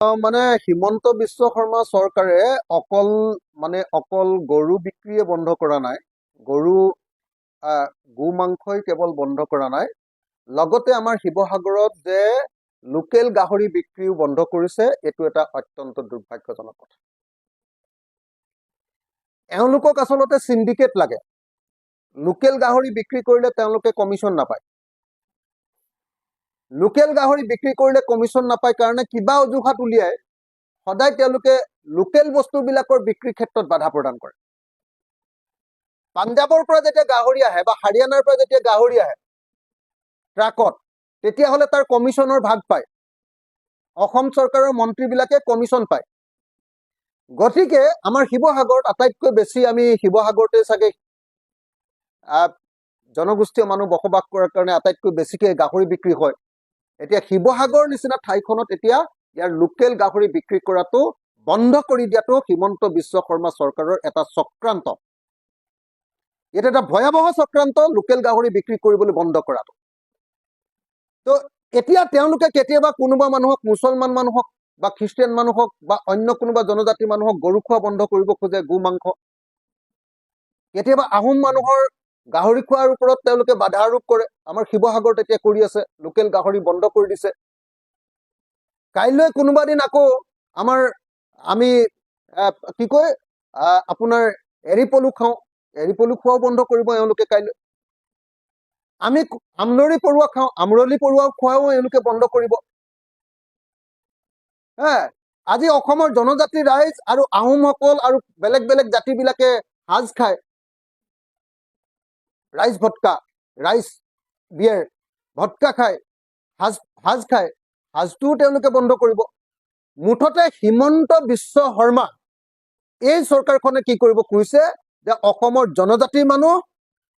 মানে হিমন্ত বিশ্ব শৰ্মা চৰকাৰে অকল গৰু বিক্ৰীয়ে বন্ধ কৰা নাই, গৰু গো মাংসই কেৱল বন্ধ কৰা নাই, লগতে আমাৰ শিৱসাগৰত যে লোকেল গাহৰি বিক্ৰীও বন্ধ কৰিছে। এইটো এটা অত্যন্ত দুৰ্ভাগ্যজনক কথা। এওঁলোকক আচলতে সিন্ডিকেট লাগে। লোকেল গাহৰি বিক্ৰী কৰিলে তেওঁলোকে কমিশ্যন নাপায়। লোকেল গাহৰি বিক্ৰী কৰিলে কমিশ্যন নাপায় কাৰণে কিবা অজুহাত উলিয়াই সদায় তেওঁলোকে লোকেল বস্তুবিলাকৰ বিক্ৰীৰ ক্ষেত্ৰত বাধা প্ৰদান কৰে। পাঞ্জাবৰ পৰা যেতিয়া গাহৰি আহে বা হাৰিয়ানাৰ পৰা যেতিয়া গাহৰি আহে ট্ৰাকত, তেতিয়াহ'লে তাৰ কমিশ্যনৰ ভাগ পায়। অসম চৰকাৰৰ মন্ত্ৰীবিলাকে কমিশ্যন পায়। গতিকে আমাৰ শিৱসাগৰত আটাইতকৈ বেছি, আমি শিৱসাগৰতে চাগে জনগোষ্ঠীয় মানুহ বসবাস কৰাৰ কাৰণে আটাইতকৈ বেছিকে গাহৰি বিক্ৰী হয়। এতিয়া শিৱসাগৰ নিচিনা ঠাইখনত এতিয়া ইয়াৰ লোকেল গাহৰি বিক্ৰী কৰাটো বন্ধ কৰি দিয়াটো হিমন্ত বিশ্ব শৰ্মা চৰকাৰৰ এটা চক্ৰান্ত। এটা এটা ভয়াৱহ চক্ৰান্ত, লোকেল গাহৰি বিক্ৰী কৰিবলৈ বন্ধ কৰাটো। তো এতিয়া তেওঁলোকে কেতিয়াবা কোনোবা মানুহক, মুছলমান মানুহক বা খ্ৰীষ্টিয়ান মানুহক বা অন্য কোনোবা জনজাতি মানুহক গৰু খোৱা বন্ধ কৰিব খোজে, গো মাংস। কেতিয়াবা আহোম মানুহৰ গাহৰি খোৱাৰ ওপৰত তেওঁলোকে বাধা আৰোপ কৰে। আমাৰ শিৱসাগৰত এতিয়া কৰি আছে, লোকেল গাহৰি বন্ধ কৰি দিছে। কাইলৈ কোনোবা দিন আকৌ আমি কি কয় আপোনাৰ এৰি পলু খাওঁ, এৰি পলু খোৱাও বন্ধ কৰিব এওঁলোকে কাইলৈ। আমি আমলৰি পৰুৱা খাওঁ, আমৰলি পৰুৱা খোৱাও এওঁলোকে বন্ধ কৰিব। আজি অসমৰ জনজাতি ৰাইজ আৰু আহোমসকল আৰু বেলেগ বেলেগ জাতিবিলাকে সাজ খায়, ৰাইজ ভটকা, ৰাইজ বিয়েৰ, ভটকা খায়, সাজ খায়, সাজটোও তেওঁলোকে বন্ধ কৰিব। মুঠতে হিমন্ত বিশ্ব শৰ্মা এই চৰকাৰখনে কি কৰিব খুজিছে যে অসমৰ জনজাতিৰ মানুহ,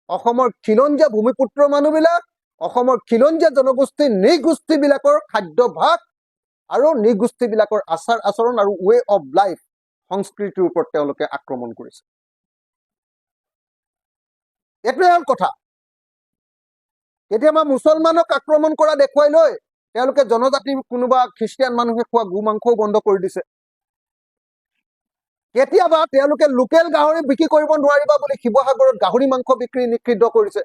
অসমৰ খিলঞ্জীয়া ভূমিপুত্ৰ মানুহবিলাক, অসমৰ খিলঞ্জীয়া জনগোষ্ঠী নৃগোষ্ঠীবিলাকৰ খাদ্যভাস আৰু নৃগোষ্ঠীবিলাকৰ আচাৰ আচৰণ আৰু ৱে অফ লাইফ, সংস্কৃতিৰ ওপৰত তেওঁলোকে আক্ৰমণ কৰিছে। এইটোৱে হ'ল কথা। কেতিয়াবা মুছলমানক আক্ৰমণ কৰা দেখুৱাই লৈ তেওঁলোকে জনজাতি কোনোবা খ্ৰীষ্টিয়ান মানুহে খোৱা গো মাংসও বন্ধ কৰি দিছে। কেতিয়াবা তেওঁলোকে লোকেল গাহৰি বিক্ৰী কৰিব নোৱাৰিবা বুলি শিৱসাগৰত গাহৰি মাংস বিক্ৰী নিষিদ্ধ কৰিছে,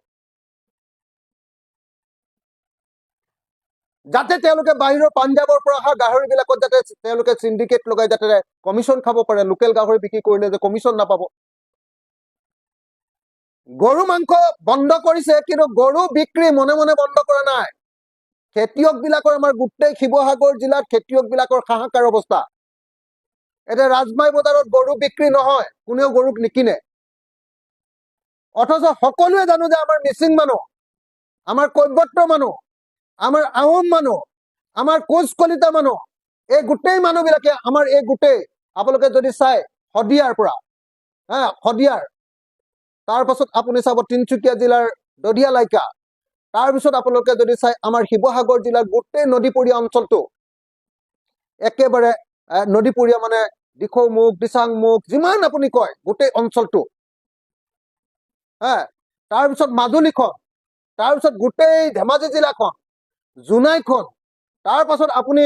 যাতে তেওঁলোকে বাহিৰৰ পাঞ্জাবৰ পৰা অহা গাহৰিবিলাকত যাতে তেওঁলোকে সিন্ডিকেট লগাই যাতে কমিশ্যন খাব পাৰে। লোকেল গাহৰি বিক্ৰী কৰিলে যে কমিশ্যন নাপাব। গৰু মাংস বন্ধ কৰিছে, কিন্তু গৰু বিক্ৰী মনে মনে বন্ধ কৰা নাই। খেতিয়কবিলাকৰ, আমাৰ গোটেই শিৱসাগৰ জিলাত খেতিয়কবিলাকৰ হাহাকাৰ অৱস্থা। এতিয়া ৰাজমাই বজাৰত গৰু বিক্ৰী নহয়, কোনেও গৰুক নিকিনে। অথচ সকলোৱে জানো যে আমাৰ মিচিং মানুহ, আমাৰ কৈবৰ্ত মানুহ, আমাৰ আহোম মানুহ, আমাৰ কোচ কলিতা মানুহ, এই গোটেই মানুহবিলাকে আমাৰ এই গোটেই, আপোনালোকে যদি চাই শদিয়াৰ পৰা, শদিয়াৰ, তাৰপাছত আপুনি চাব তিনিচুকীয়া জিলাৰ দধিয়ালাইকা, তাৰপিছত আপোনালোকে যদি চাই আমাৰ শিৱসাগৰ জিলাৰ গোটেই নদীপৰীয়া অঞ্চলটো, একেবাৰে নদীপৰীয়া মানে দিখৌমুখ, দিচাংমুখ, যিমান আপুনি কয় গোটেই অঞ্চলটো, তাৰপিছত মাজুলীখন, তাৰপিছত গোটেই ধেমাজি জিলাখন, জোনাইখন, তাৰপাছত আপুনি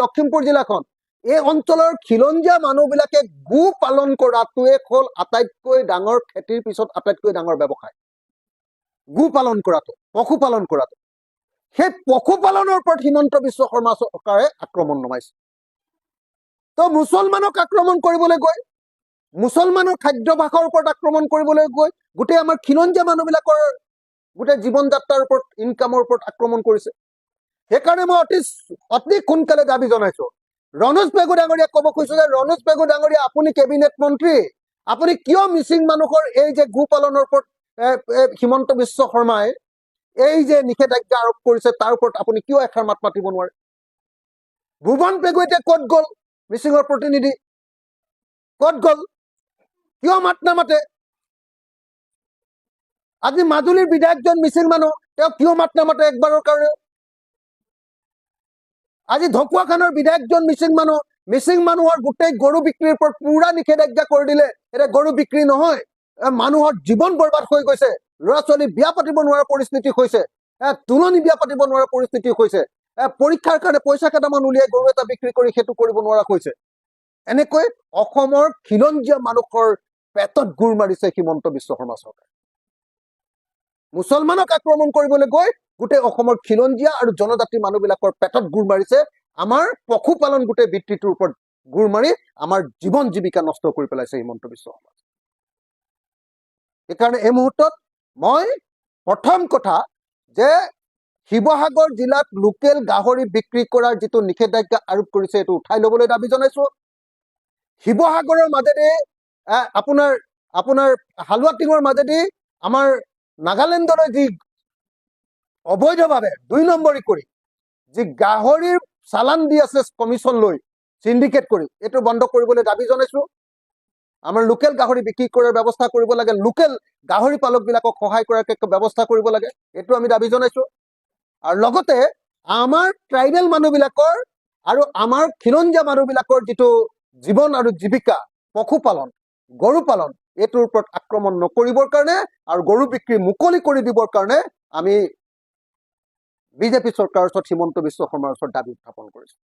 লখিমপুৰ জিলাখন, এই অঞ্চলৰ খিলঞ্জীয়া মানুহবিলাকে গো পালন কৰাটোৱে হ'ল আটাইতকৈ ডাঙৰ খেতিৰ পিছত আটাইতকৈ ডাঙৰ ব্যৱসায়। গো পালন কৰাটো, পশুপালন কৰাটো। সেই পশুপালনৰ ওপৰত হিমন্ত বিশ্ব শৰ্মা চৰকাৰে আক্ৰমণ নমাইছে। তো মুছলমানক আক্ৰমণ কৰিবলৈ গৈ, মুছলমানৰ খাদ্যভাসৰ ওপৰত আক্ৰমণ কৰিবলৈ গৈ গোটেই আমাৰ খিলঞ্জীয়া মানুহবিলাকৰ গোটেই জীৱন যাত্ৰাৰ ওপৰত, ইনকামৰ ওপৰত আক্ৰমণ কৰিছে। সেইকাৰণে মই অতি সোনকালে দাবী জনাইছো, ৰণোজ পেগু ডাঙৰীয়াক ক'ব খুজিছো যে ৰণোজ পেগু ডাঙৰীয়া, আপুনি কেবিনেট মন্ত্ৰী, আপুনি কিয় মিচিং মানুহৰ এই যে গো পালনৰ ওপৰত হিমন্ত বিশ্ব শৰ্মাই এই যে নিষেধাজ্ঞা আৰোপ কৰিছে তাৰ ওপৰত আপুনি কিয় এষাৰ মাত মাতিব নোৱাৰে? ভুৱন পেগু এতিয়া ক'ত গ'ল? মিচিঙৰ প্ৰতিনিধি ক'ত গ'ল? কিয় মাত নামাতে? আজি মাজুলীৰ বিধায়কজন মিচিং মানুহ, তেওঁ কিয় মাত নামাতে একবাৰৰ কাৰণে? আজি ঢকুৱাখানৰ বিধায়কজন মিচিং মানুহ, মিচিং মানুহৰ গোটেই গৰু বিক্ৰীৰ ওপৰত পুৰা নিষেধাজ্ঞা কৰি দিলে। এতিয়া গৰু বিক্ৰী নহয়, মানুহৰ জীৱন বৰবাদ হৈ গৈছে, ল'ৰা ছোৱালী বিয়া পাতিব নোৱাৰা পৰিস্থিতি হৈছে, তুলনি বিয়া পাতিব নোৱাৰা পৰিস্থিতি হৈছে। পৰীক্ষাৰ কাৰণে পইচা কেইটামান উলিয়াই গৰু এটা বিক্ৰী কৰি সেইটো কৰিব নোৱাৰা হৈছে। এনেকৈ অসমৰ খিলঞ্জীয়া মানুহৰ পেটত গুৰ মাৰিছে হিমন্ত বিশ্ব শৰ্মা চৰকাৰে। মুছলমানক আক্ৰমণ কৰিবলৈ গৈ গোটেই অসমৰ খিলঞ্জীয়া আৰু জনজাতি মানুহবিলাকৰ পেটত গুৰ মাৰিছে। আমাৰ পশুপালন গোটেই বৃত্তিটোৰ ওপৰত গুৰ মাৰি আমাৰ জীৱন জীৱিকা নষ্ট কৰি পেলাইছে হিমন্ত বিশ্ব শৰ্মা। সেইকাৰণে এই মুহূৰ্তত মই প্ৰথম কথা যে শিৱসাগৰ জিলাত লোকেল গাহৰি বিক্ৰী কৰাৰ যিটো নিষেধাজ্ঞা আৰোপ কৰিছে এইটো উঠাই ল'বলৈ দাবী জনাইছো। শিৱসাগৰৰ মাজেদি আপোনাৰ হালুৱাটিঙৰ মাজেদি আমাৰ নাগালেণ্ডলৈ যি অবৈধভাৱে ২ নম্বৰী কৰি যি গাহৰিৰ চালান দি আছে কমিশ্যন লৈ সিন্ডিকেট কৰি, এইটো বন্ধ কৰিবলৈ দাবী জনাইছো। আমাৰ লোকেল গাহৰি বিক্ৰী কৰাৰ ব্যৱস্থা কৰিব লাগে, লোকেল গাহৰি পালকবিলাকক সহায় কৰাৰ ব্যৱস্থা কৰিব লাগে, এইটো আমি দাবী জনাইছো। আৰু লগতে আমাৰ ট্ৰাইবেল মানুহবিলাকৰ আৰু আমাৰ খিলঞ্জীয়া মানুহবিলাকৰ যিটো জীৱন আৰু জীৱিকা পশুপালন গৰু পালন এইটোৰ ওপৰত আক্ৰমণ নকৰিবৰ কাৰণে আৰু গৰু বিক্ৰী মুকলি কৰি দিবৰ কাৰণে আমি বিজেপি চৰকাৰৰ ওচৰত হিমন্ত বিশ্ব শৰ্মাৰ ওচৰত দাবী উত্থাপন কৰিছো।